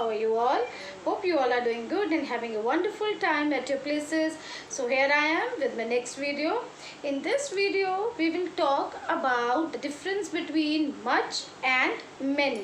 how are you all? Hope you all are doing good and having a wonderful time at your places. So here I am with my next video. In this video, we will talk about the difference between much and many.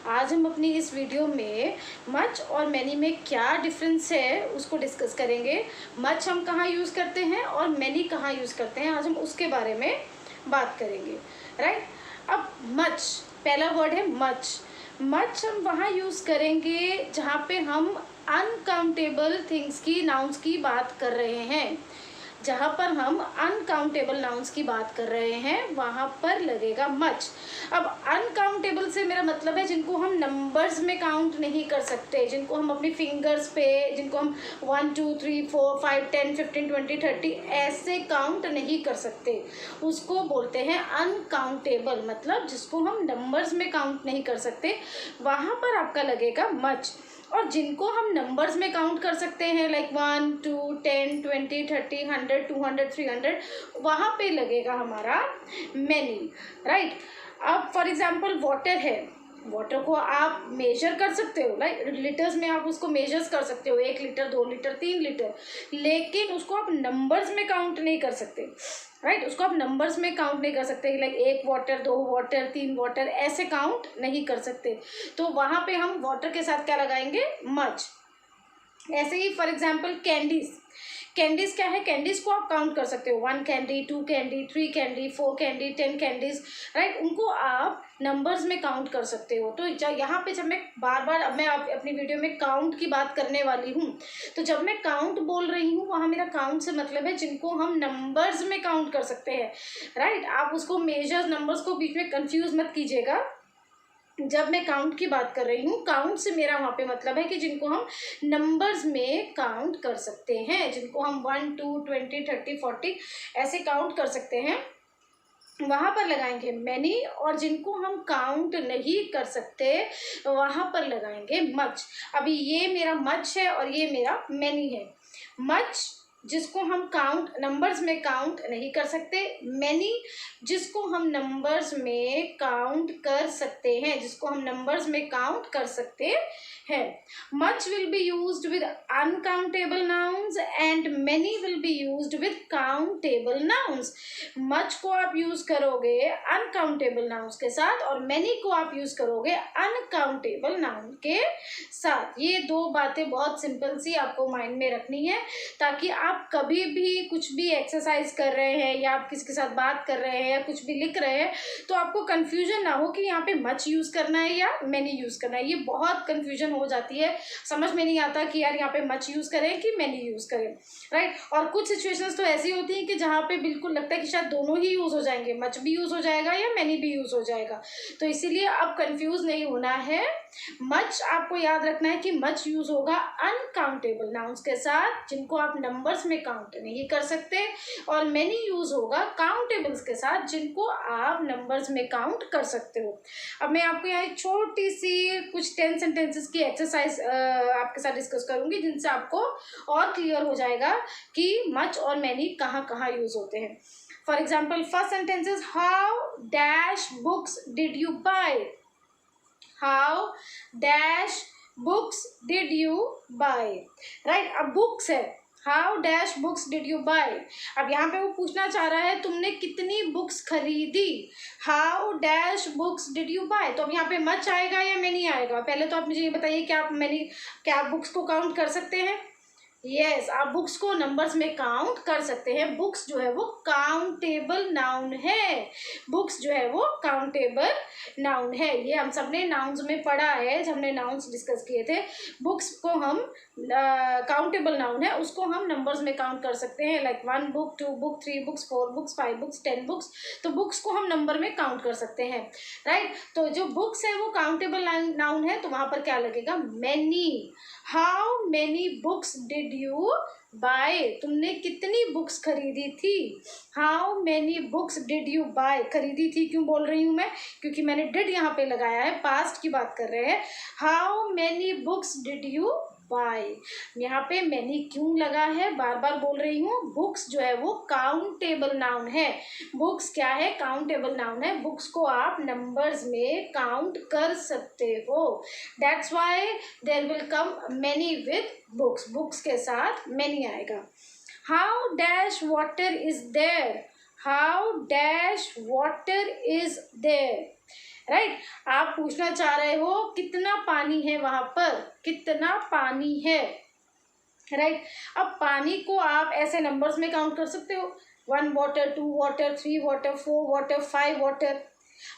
आज हम अपनी इस video में much और many में क्या difference है उसको डिस्कस करेंगे. मच हम कहाँ यूज़ करते हैं और मैनी कहाँ यूज़ करते हैं, आज हम उसके बारे में बात करेंगे. राइट. अब मच, पहला वर्ड है मच. मच हम वहाँ यूज़ करेंगे जहाँ पे हम अनकाउंटेबल थिंग्स की, नाउन्स की बात कर रहे हैं. जहाँ पर हम अनकाउंटेबल नाउन्स की बात कर रहे हैं वहाँ पर लगेगा मच. अब अनकाउंटेबल से मेरा मतलब है जिनको हम नंबर्स में काउंट नहीं कर सकते, जिनको हम अपनी फिंगर्स पे, जिनको हम 1 2 3 4 5 10 15 20 30 ऐसे काउंट नहीं कर सकते, उसको बोलते हैं अनकाउंटेबल. मतलब जिसको हम नंबर्स में काउंट नहीं कर सकते वहाँ पर आपका लगेगा मच. और जिनको हम नंबर्स में काउंट कर सकते हैं लाइक 1 2 10 20 30 100 200 300 वहाँ पे लगेगा हमारा मैनी. राइट. अब फॉर एग्जांपल वाटर है, वाटर को आप मेजर कर सकते हो, लाइक लीटर्स में आप उसको मेजर्स कर सकते हो, 1 लीटर 2 लीटर 3 लीटर, लेकिन उसको आप नंबर्स में काउंट नहीं कर सकते. राइट. उसको आप नंबर्स में काउंट नहीं कर सकते, लाइक 1 वाटर 2 वाटर 3 वाटर ऐसे काउंट नहीं कर सकते. तो वहाँ पे हम वाटर के साथ क्या लगाएंगे, मच. ऐसे ही फॉर एग्जांपल कैंडीज. कैंडीज क्या है, कैंडीज को आप काउंट कर सकते हो, 1 candy 2 candy 3 candy 4 candy 10 candies. Right. उनको आप नंबर्स में काउंट कर सकते हो. तो यहाँ पे जब मैं बार बार, अब मैं अपनी वीडियो में काउंट की बात करने वाली हूँ, तो जब मैं काउंट बोल रही हूँ वहाँ मेरा काउंट से मतलब है जिनको हम नंबर्स में काउंट कर सकते हैं. राइट. आप उसको मेजर्स, नंबर्स को बीच में कंफ्यूज मत कीजिएगा. जब मैं काउंट की बात कर रही हूँ, काउंट से मेरा वहाँ पे मतलब है कि जिनको हम नंबर्स में काउंट कर सकते हैं, जिनको हम 1 2 20 30 40 ऐसे काउंट कर सकते हैं, वहाँ पर लगाएंगे मैनी. और जिनको हम काउंट नहीं कर सकते वहाँ पर लगाएंगे मच. अभी ये मेरा मच है और ये मेरा मैनी है. मच जिसको हम काउंट, नंबर्स में काउंट नहीं कर सकते. मैनी जिसको हम नंबर्स में काउंट कर सकते हैं, जिसको हम नंबर्स में काउंट कर सकते हैं. Much will be used with uncountable nouns and many will be used with countable nouns. Much को आप यूज करोगे अनकाउंटेबल नाउन्स के साथ और मैनी को आप यूज करोगे अनकाउंटेबल नाउन के साथ. ये दो बातें बहुत सिंपल सी आपको माइंड में रखनी है, ताकि आप कभी भी कुछ भी एक्सरसाइज कर रहे हैं या आप किसी के साथ बात कर रहे हैं या कुछ भी लिख रहे हैं तो आपको कंफ्यूजन ना हो कि यहाँ पे मच यूज़ करना है या मैनी यूज़ करना है. ये बहुत कंफ्यूजन हो जाती है, समझ में नहीं आता कि यार यहाँ पे मच यूज़ करें कि मैनी यूज़ करें. राइट. और कुछ सिचुएशंस तो ऐसी होती हैं कि जहाँ पे बिल्कुल लगता है कि शायद दोनों ही यूज़ हो जाएंगे, मच भी यूज़ हो जाएगा या मैनी भी यूज़ हो जाएगा. तो इसीलिए अब कंफ्यूज नहीं होना है. मच आपको याद रखना है कि मच यूज होगा अनकाउंटेबल नाउन्स के साथ जिनको आप नंबर्स में काउंट नहीं कर सकते, और मैनी यूज होगा काउंटेबल्स के साथ जिनको आप नंबर्स में काउंट कर सकते हो. अब मैं आपको यहाँ एक छोटी सी कुछ 10 सेंटेंसेस की एक्सरसाइज आपके साथ डिस्कस करूंगी जिनसे आपको और क्लियर हो जाएगा कि मच और मैनी कहाँ कहाँ यूज होते हैं. For example first sentence is how dash books did you buy. How dash books did you buy. Right. अब बुक्स है, How dash books did you buy. अब यहाँ पे वो पूछना चाह रहा है तुमने कितनी बुक्स खरीदी. How dash books did you buy. तो अब यहाँ पे मच आएगा या मैनी आएगा. पहले तो आप मुझे ये बताइए कि क्या आप बुक्स को काउंट कर सकते हैं. यस, आप बुक्स को नंबर्स में काउंट कर सकते हैं. बुक्स जो है वो काउंटेबल नाउन है. बुक्स जो है वो काउंटेबल नाउन है. ये हम सबने नाउन्स में पढ़ा है जब हमने नाउन्स डिस्कस किए थे. बुक्स को हम काउंटेबल नाउन है, उसको हम नंबर्स में काउंट कर सकते हैं, like 1 book 2 book 3 books 4 books 5 books 10 books. तो बुक्स को हम नंबर में काउंट कर सकते हैं. राइट. तो जो बुक्स है वो काउंटेबल नाउन है, तो वहाँ पर क्या लगेगा, many. How many books did you buy. तुमने कितनी बुक्स खरीदी थी. How many books did you buy. खरीदी थी क्यों बोल रही हूँ मैं, क्योंकि मैंने डिड यहाँ पे लगाया है, पास्ट की बात कर रहे हैं. How many books did you buy. यहाँ पे मैनी क्यों लगा है, बार बार बोल रही हूँ, बुक्स जो है वो काउंटेबल नाउन है। बुक्स क्या है, काउंटेबल नाउन है। बुक्स को आप नंबर्स में काउंट कर सकते हो। That's why there will come many with books. Books के साथ मैनी आएगा। How dash water is there, how dash water is there, right. आप पूछना चाह रहे हो कितना पानी है वहां पर, कितना पानी है, राइट। अब पानी को आप ऐसे नंबर्स में काउंट कर सकते हो, 1 water, 2 water, 3 water, 4 water, 5 water.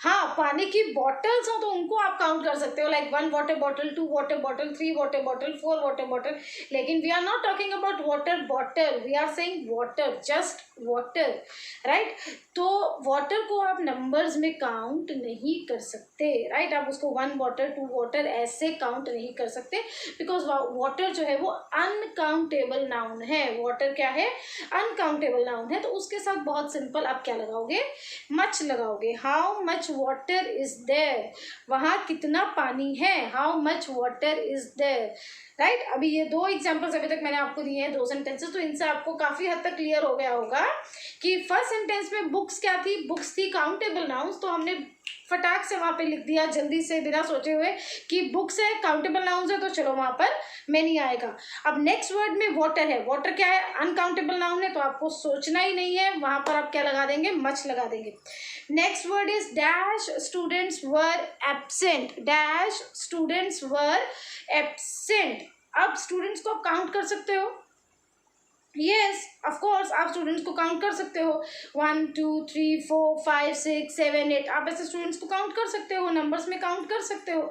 हाँ, पानी की बॉटल्स हो तो उनको आप काउंट कर सकते हो, like 1 water bottle, 2 water bottle, 3 water bottle, 4 water bottle. लेकिन we are not talking about water bottle, we are saying water, just water, right. तो वाटर को आप नंबर्स में काउंट नहीं कर सकते, राइट। आप उसको 1 वाटर, 2 वाटर ऐसे काउंट नहीं कर सकते, बिकॉज वाटर जो है वो अनकाउंटेबल नाउन है। वाटर क्या है, अनकाउंटेबल नाउन है। तो उसके साथ बहुत सिंपल आप क्या लगाओगे, मच लगाओगे। How much water is there, वहां कितना पानी है, how much water is there, right. अभी ये 2 एग्जाम्पल्स अभी तक मैंने आपको दिए हैं, 2 सेंटेंसेस, तो इनसे आपको काफी हद तक क्लियर हो गया होगा कि फर्स्ट सेंटेंस में बुक्स क्या थी, बुक्स थी काउंटेबल नाउन्स। तो हमने फटाक से वहां पे लिख दिया जल्दी से बिना सोचे हुए कि बुक्स है, काउंटेबल नाउन्स है, तो चलो वहां पर मैनी आएगा। अब नेक्स्ट वर्ड में वाटर है, वाटर क्या है, अनकाउंटेबल नाउन है, तो आपको सोचना ही नहीं है, वहां पर आप क्या लगा देंगे, मच लगा देंगे। Next word is dash students were absent, dash students were absent. अब स्टूडेंट्स को आप काउंट कर सकते हो, यस ऑफ कोर्स आप स्टूडेंट्स को काउंट कर सकते हो, 1 2 3 4 5 6 7 8, आप ऐसे स्टूडेंट्स को काउंट कर सकते हो, नंबर्स में काउंट कर सकते हो,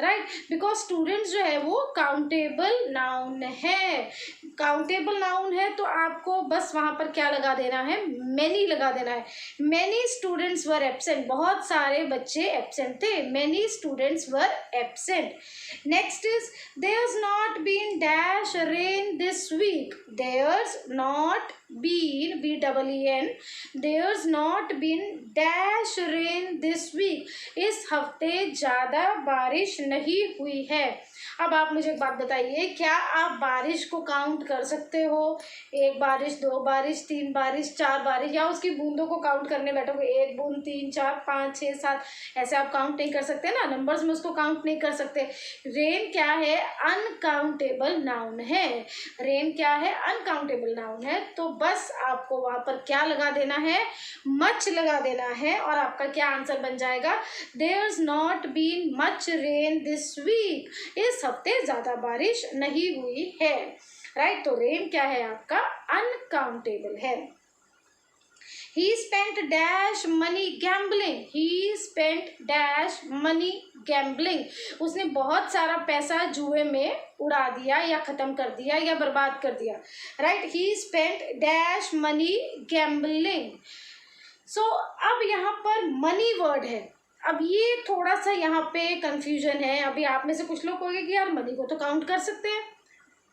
राइट। बिकॉज स्टूडेंट्स जो है वो काउंटेबल नाउन है। काउंटेबल नाउन है तो आपको बस वहां पर क्या लगा देना है, मैनी लगा देना है। मैनी स्टूडेंट्स वर एब्सेंट, बहुत सारे बच्चे एब्सेंट थे, many students were absent. Next is there's not been dash rain this week, there's not been, B-E-E-N, there's not been dash rain this week, इस हफ्ते ज़्यादा बारिश नहीं हुई है। अब आप मुझे एक बात बताइए, क्या आप बारिश को काउंट कर सकते हो, 1 बारिश, 2 बारिश, 3 बारिश, 4 बारिश, या उसकी बूंदों को काउंट करने बैठोगे, 1 बूंद, 3 4 5 6 7, ऐसे आप काउंट नहीं कर सकते ना, नंबर्स में उसको काउंट नहीं कर सकते। रेन क्या है, अनकाउंटेबल नाउन है, रेन क्या है, अनकाउंटेबल नाउन है। तो बस आपको वहां पर क्या लगा देना है, मच लगा देना है, और आपका क्या आंसर बन जाएगा, there's not been much rain this week, इस हफ्ते ज्यादा बारिश नहीं हुई है, राइट। तो रेन क्या है आपका, अनकाउंटेबल है। He spent dash money gambling, he spent dash money gambling, उसने बहुत सारा पैसा जुए में उड़ा दिया या खत्म कर दिया या बर्बाद कर दिया, right. He spent dash money gambling। So अब यहाँ पर मनी वर्ड है, अब ये थोड़ा सा यहाँ पे कंफ्यूजन है। अभी आप में से कुछ लोग कहोगे कि यार मनी को तो काउंट कर सकते हैं,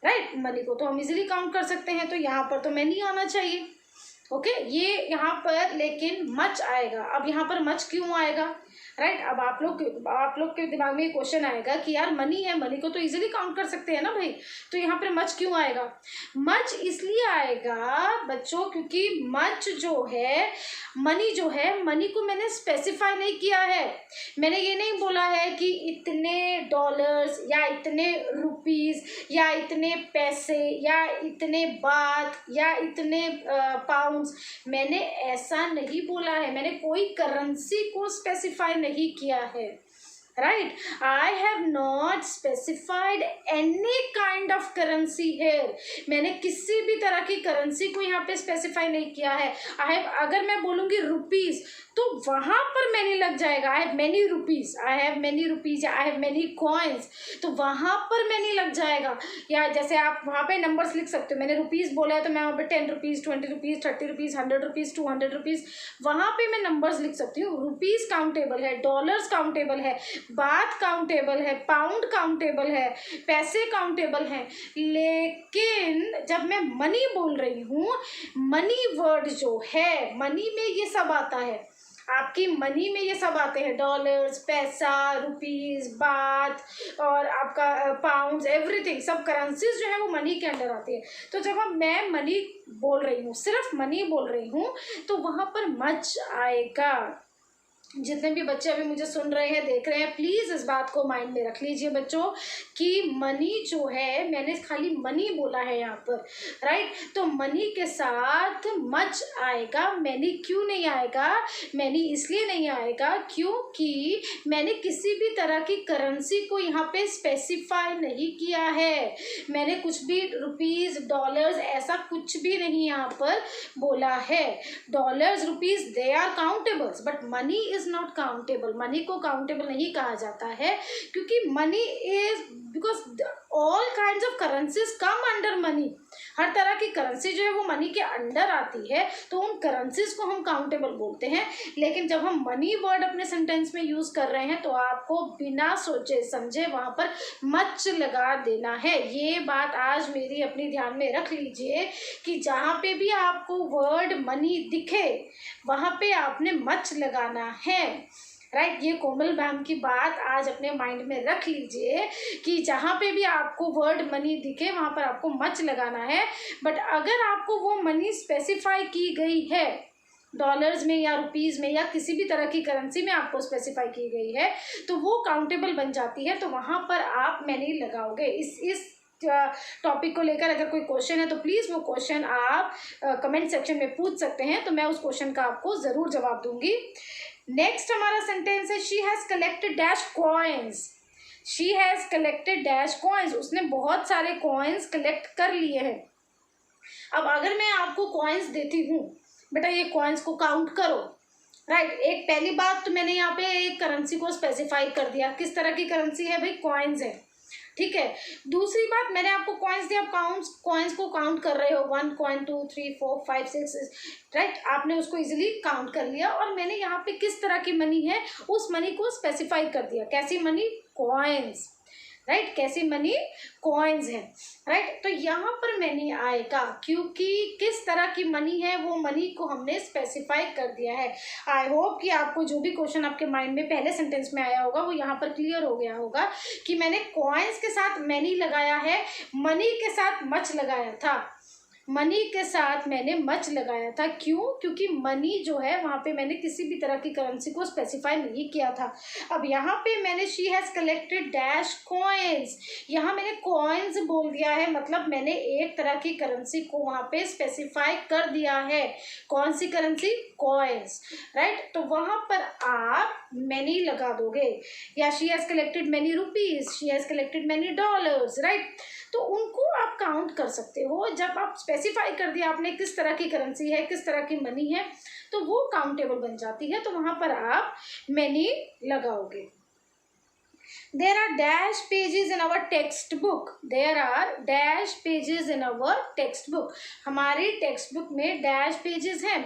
राइट, मनी को तो हम इजीली काउंट कर सकते हैं, तो यहाँ पर तो मनी आना चाहिए, ओके। ये यहाँ पर लेकिन मच आएगा। अब यहाँ पर मच क्यों आएगा, राइट। अब आप लोग के दिमाग में ये क्वेश्चन आएगा कि यार मनी है, मनी को तो इजीली काउंट कर सकते हैं ना भाई, तो यहाँ पर मच क्यों आएगा। मच इसलिए आएगा बच्चों क्योंकि मच जो है, मनी जो है, मनी को मैंने स्पेसिफाई नहीं किया है। मैंने ये नहीं बोला है कि इतने डॉलर्स या इतने रुपीस या इतने पैसे या इतने बात या इतने पाउंड्स, मैंने ऐसा नहीं बोला है। मैंने कोई करेंसी को स्पेसिफाई नहीं किया है, right. I have not specified any kind of currency here, मैंने किसी भी तरह की करेंसी को यहाँ पे स्पेसिफाई नहीं किया है। आई हैव, अगर मैं बोलूँगी रुपीज़ तो वहाँ पर मैनी लग जाएगा, I have many rupees, I have many rupees या आई हैव मैनी कॉइन्स, तो वहाँ पर मैनी लग जाएगा। या जैसे आप वहाँ पे नंबर्स लिख सकते हो, मैंने रुपीज़ बोला है तो मैं वहाँ पे 10 rupees, 20 rupees, 30 rupees, 100 rupees, 200 rupees, वहाँ पे मैं नंबर्स लिख सकती हूँ। रुपीज़ काउंटेबल है, डॉलर्स काउंटेबल है, बात काउंटेबल है, पाउंड काउंटेबल है, पैसे काउंटेबल हैं। लेकिन जब मैं मनी बोल रही हूँ, मनी वर्ड जो है, मनी में ये सब आता है। आपकी मनी में ये सब आते हैं, डॉलर्स, पैसा, रुपीस, बात और आपका पाउंड्स, एवरीथिंग, सब करेंसीज जो है वो मनी के अंडर आती है। तो जब मैं मनी बोल रही हूँ, सिर्फ मनी बोल रही हूँ, तो वहाँ पर मच आएगा। जितने भी बच्चे अभी मुझे सुन रहे हैं, देख रहे हैं, प्लीज़ इस बात को माइंड में रख लीजिए बच्चों कि मनी जो है, मैंने खाली मनी बोला है यहाँ पर, राइट। तो मनी के साथ मच आएगा। मैनी क्यों नहीं आएगा? मैनी इसलिए नहीं आएगा क्योंकि मैंने किसी भी तरह की करेंसी को यहाँ पे स्पेसिफाई नहीं किया है। मैंने कुछ भी रुपीज़, डॉलर्स, ऐसा कुछ भी नहीं यहाँ पर बोला है। Dollars, rupees, they are countables, but money is not countable. Money को काउंटेबल नहीं कहा जाता है क्योंकि money is, because all kinds of currencies come under money. हर तरह की करेंसी जो है वो मनी के अंडर आती है, तो उन करेंसीज को हम काउंटेबल बोलते हैं। लेकिन जब हम मनी वर्ड अपने सेंटेंस में यूज कर रहे हैं तो आपको बिना सोचे समझे वहां पर मच लगा देना है। ये बात आज मेरी अपनी ध्यान में रख लीजिए कि जहाँ पे भी आपको वर्ड मनी दिखे वहां पे आपने मच लगाना है, राइट। ये कोमल मैम की बात आज अपने माइंड में रख लीजिए कि जहाँ पे भी आपको वर्ड मनी दिखे वहाँ पर आपको मच लगाना है। बट अगर आपको वो मनी स्पेसिफाई की गई है, डॉलर्स में या रुपीज़ में या किसी भी तरह की करेंसी में आपको स्पेसिफाई की गई है, तो वो काउंटेबल बन जाती है, तो वहाँ पर आप मनी लगाओगे। इस टॉपिक को लेकर अगर कोई क्वेश्चन है तो प्लीज़ वो क्वेश्चन आप कमेंट सेक्शन में पूछ सकते हैं, तो मैं उस क्वेश्चन का आपको ज़रूर जवाब दूंगी। नेक्स्ट हमारा सेंटेंस है, she has collected dash coins. She has collected dash coins, उसने बहुत सारे कॉइन्स कलेक्ट कर लिए हैं। अब अगर मैं आपको कॉइन्स देती हूँ, बेटा ये कॉइन्स को काउंट करो, राइट। एक पहली बात तो मैंने यहाँ पे एक करेंसी को स्पेसिफाई कर दिया, किस तरह की करेंसी है भाई, कॉइन्स है, ठीक है। दूसरी बात, मैंने आपको कॉइन्स दिया, आप कॉइन्स को काउंट कर रहे हो, 1 कॉइन, 2, 3, 4, 5, 6, राइट। आपने उसको इजीली काउंट कर लिया। और मैंने यहाँ पे किस तरह की मनी है उस मनी को स्पेसिफाई कर दिया। कैसी मनी? Coins, right. कैसी मनी? कॉइन्स है, राइट। तो यहाँ पर मनी आएगा क्योंकि किस तरह की मनी है वो मनी को हमने स्पेसिफाई कर दिया है। आई होप कि आपको जो भी क्वेश्चन आपके माइंड में पहले सेंटेंस में आया होगा वो यहाँ पर क्लियर हो गया होगा कि मैंने कॉइन्स के साथ मनी लगाया है, मनी के साथ मच लगाया था। मनी के साथ मैंने मच लगाया था, क्यों? क्योंकि मनी जो है वहाँ पे मैंने किसी भी तरह की करेंसी को स्पेसिफाई नहीं किया था। अब यहाँ पे मैंने she has collected dash coins, यहाँ मैंने कॉइन्स बोल दिया है, मतलब मैंने एक तरह की करेंसी को वहाँ पे स्पेसिफाई कर दिया है। कौन सी करेंसी? Coins, right. तो वहाँ पर आप मनी लगा दोगे, या she has collected money rupees, she has collected money dollars, right. तो उनको आप काउंट कर सकते हो। जब आप स्पेसिफाई कर दिया आपने किस तरह की करेंसी है, किस तरह की मनी है, तो वो काउंटेबल बन जाती है, तो वहाँ पर आप मनी लगाओगे। There are dash pages in our textbook. There are dash pages in our textbook. हमारी टेक्स्ट बुक में डैश पेजेस हैं।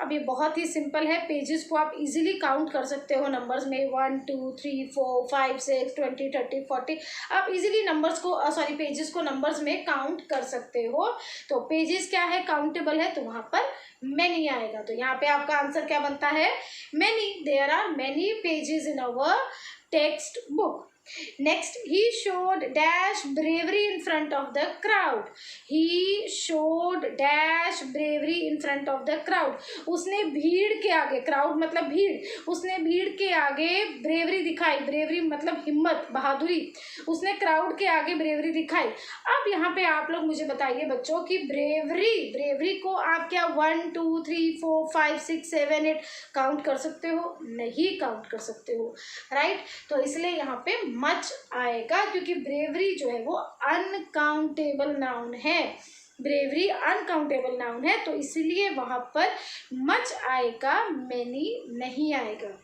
अब ये बहुत ही सिंपल है, पेजेस को आप इजीली काउंट कर सकते हो नंबर्स में, 1 2 3 4 5 6 20 30 40। आप इजीली नंबर्स को पेजेस को नंबर्स में काउंट कर सकते हो। तो पेजेस क्या है? काउंटेबल है, तो वहाँ पर मैनी आएगा। तो यहाँ पे आपका आंसर क्या बनता है? Many. There are many pages in our text book. Next, he showed dash bravery in front of the crowd. He showed dash bravery in front of the crowd. उसने भीड़ के आगे, crowd मतलब भीड़, उसने भीड़ के आगे bravery दिखाई। bravery मतलब हिम्मत, बहादुरी। उसने crowd के आगे bravery दिखाई। अब यहाँ पे आप लोग मुझे बताइए बच्चों कि bravery को आप क्या 1 2 3 4 5 6 7 8 काउंट कर सकते हो? नहीं काउंट कर सकते हो, राइट। तो इसलिए यहाँ पे मच आएगा, क्योंकि ब्रेवरी जो है वो अनकाउंटेबल नाउन है। ब्रेवरी अनकाउंटेबल नाउन है, तो इसलिए वहां पर मच आएगा, मैनी नहीं आएगा।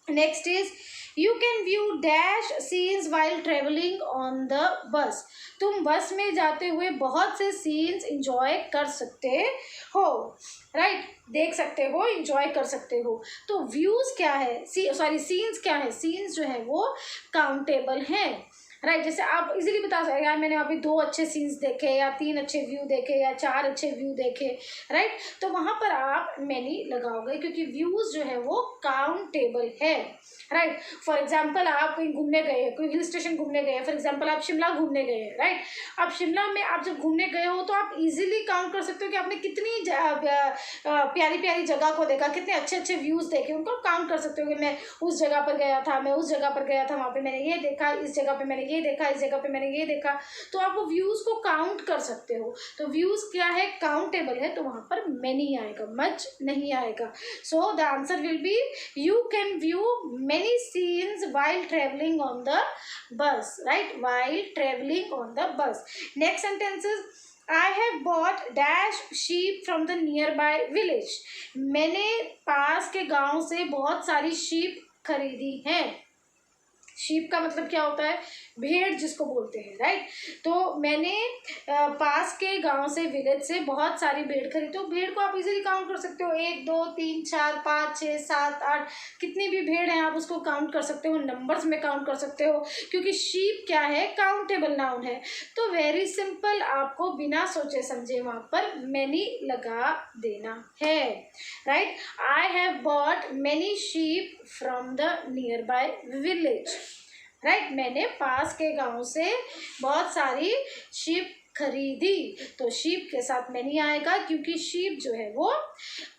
Next is you can view dash scenes while travelling on the bus. तुम बस में जाते हुए बहुत से सीन्स इंजॉय कर सकते हो, राइट। देख सकते हो, इंजॉय कर सकते हो। तो व्यूज क्या है? सीन्स क्या है? सीन्स जो है वो काउंटेबल हैं, राइट। जैसे आप इजीली बता सकते हैं यार मैंने अभी 2 अच्छे सीन्स देखे या 3 अच्छे व्यू देखे या 4 अच्छे व्यू देखे, राइट। तो वहाँ पर आप मैनी लगाओगे क्योंकि व्यूज़ जो है वो काउंटेबल है, राइट। फॉर एग्जाम्पल आप कहीं घूमने गए, कोई हिल स्टेशन घूमने गए, फॉर एग्जाम्पल आप शिमला घूमने गए, राइट। अब शिमला में आप जब घूमने गए हो तो आप इजीली काउंट कर सकते हो कि आपने कितनी प्यारी प्यारी जगह को देखा, कितने अच्छे अच्छे व्यूज़ देखे, उनको काउंट कर सकते हो कि मैं उस जगह पर गया था, मैं उस जगह पर गया था, वहाँ पे मैंने ये देखा, इस जगह पे मैंने ये देखा, इस जगह पे मैंने ये देखा। तो आप वो व्यूज़ को काउंट कर सकते हो। तो व्यूज़ क्या है, काउंटेबल है, तो वहाँ पर मैनी आएगा, मच नहीं आएगा। So the answer will be you can view many scenes while traveling on the bus, right, while traveling on the bus. Next sentence is I have bought dash sheep from the nearby village. मैंने पास के गांव से बहुत सारी sheep खरीदी हैं। Sheep का मतलब क्या होता है, भेड़ जिसको बोलते हैं, राइट। तो मैंने पास के गांव से, विलेज से बहुत सारी भेड़ खरीदी। तो भेड़ को आप इजीली काउंट कर सकते हो, 1 2 3 4 5 6 7 8, कितनी भी भेड़ हैं आप उसको काउंट कर सकते हो, नंबर्स में काउंट कर सकते हो, क्योंकि शीप क्या है, काउंटेबल नाउन है। तो वेरी सिंपल, आपको बिना सोचे समझे वहाँ पर मैनी लगा देना है, right. I have bought many sheep from the near by village, right. मैंने पास के गांव से बहुत सारी शीप खरीदी। तो शीप के साथ मैनी आएगा क्योंकि शीप जो है वो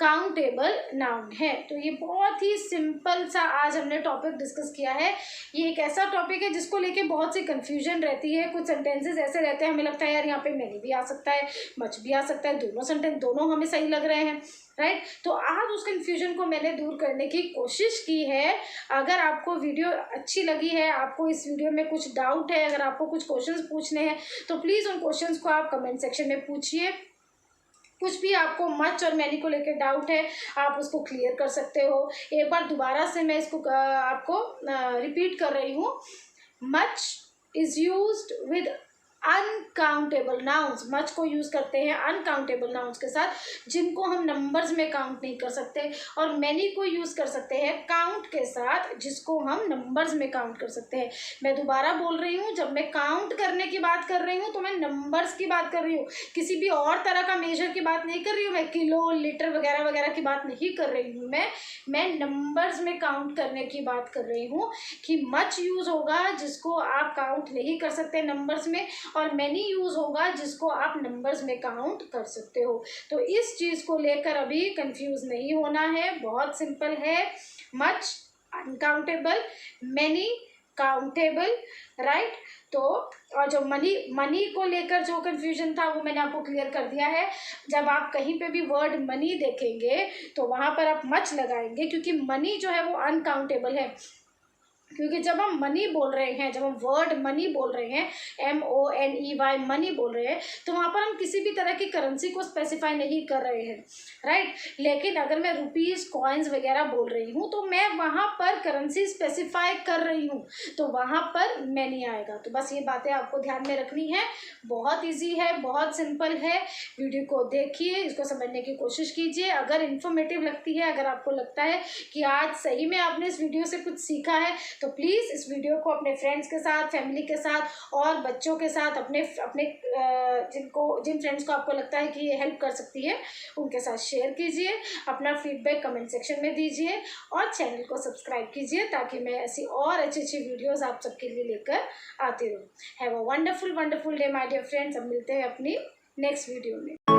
काउंटेबल नाउन है। तो ये बहुत ही सिंपल सा आज हमने टॉपिक डिस्कस किया है। ये एक ऐसा टॉपिक है जिसको लेके बहुत सी कंफ्यूजन रहती है। कुछ सेंटेंसेस ऐसे रहते हैं हमें लगता है यार यहाँ पे मैनी भी आ सकता है, मच भी आ सकता है, दोनों सेंटेंस दोनों हमें सही लग रहे हैं, राइट। तो आज उस कन्फ्यूजन को मैंने दूर करने की कोशिश की है। अगर आपको वीडियो अच्छी लगी है, आपको इस वीडियो में कुछ डाउट है, अगर आपको कुछ क्वेश्चंस पूछने हैं तो प्लीज़ उन क्वेश्चंस को आप कमेंट सेक्शन में पूछिए। कुछ भी आपको मच और मैनी को लेकर डाउट है आप उसको क्लियर कर सकते हो। एक बार दोबारा से मैं इसको आपको रिपीट कर रही हूँ। Much is used with uncountable nouns. Much को यूज़ करते हैं अनकाउंटेबल नाउन्स के साथ जिनको हम नंबर्स में काउंट नहीं कर सकते, और मैनी को यूज़ कर सकते हैं काउंट के साथ जिसको हम नंबर्स में काउंट कर सकते हैं। मैं दोबारा बोल रही हूँ, जब मैं काउंट करने की बात कर रही हूँ तो मैं नंबर्स की बात कर रही हूँ, किसी भी और तरह का मेजर की बात नहीं कर रही हूँ। मैं किलो, लीटर वगैरह वगैरह की बात नहीं कर रही हूँ। मैं नंबर्स में काउंट करने की बात कर रही हूँ कि मच यूज़ होगा जिसको आप काउंट नहीं कर सकते नंबर्स में, और मैनी यूज़ होगा जिसको आप नंबर्स में काउंट कर सकते हो। तो इस चीज़ को लेकर अभी कंफ्यूज नहीं होना है, बहुत सिंपल है। Much uncountable, many countable, right. तो और जो मनी को लेकर जो कंफ्यूजन था वो मैंने आपको क्लियर कर दिया है। जब आप कहीं पे भी वर्ड मनी देखेंगे तो वहाँ पर आप मच लगाएंगे क्योंकि मनी जो है वो अनकाउंटेबल है। क्योंकि जब हम मनी बोल रहे हैं, जब हम वर्ड मनी बोल रहे हैं, MONEY मनी बोल रहे हैं, तो वहाँ पर हम किसी भी तरह की करेंसी को स्पेसिफाई नहीं कर रहे हैं, राइट। लेकिन अगर मैं रुपीज़, कॉइन्स वगैरह बोल रही हूँ तो मैं वहाँ पर करेंसी स्पेसिफाई कर रही हूँ, तो वहाँ पर मैनी आएगा। तो बस ये बातें आपको ध्यान में रखनी है। बहुत ईजी है, बहुत सिंपल है। वीडियो को देखिए, इसको समझने की कोशिश कीजिए। अगर इन्फॉर्मेटिव लगती है, अगर आपको लगता है कि आज सही में आपने इस वीडियो से कुछ सीखा है, तो प्लीज़ इस वीडियो को अपने फ्रेंड्स के साथ, फैमिली के साथ और बच्चों के साथ, अपने जिन फ्रेंड्स को आपको लगता है कि ये हेल्प कर सकती है उनके साथ शेयर कीजिए। अपना फीडबैक कमेंट सेक्शन में दीजिए और चैनल को सब्सक्राइब कीजिए ताकि मैं ऐसी और अच्छी अच्छी वीडियोज़ आप सबके लिए लेकर आती रहूँ। Have a wonderful wonderful day my dear friends. अब मिलते हैं अपनी नेक्स्ट वीडियो में।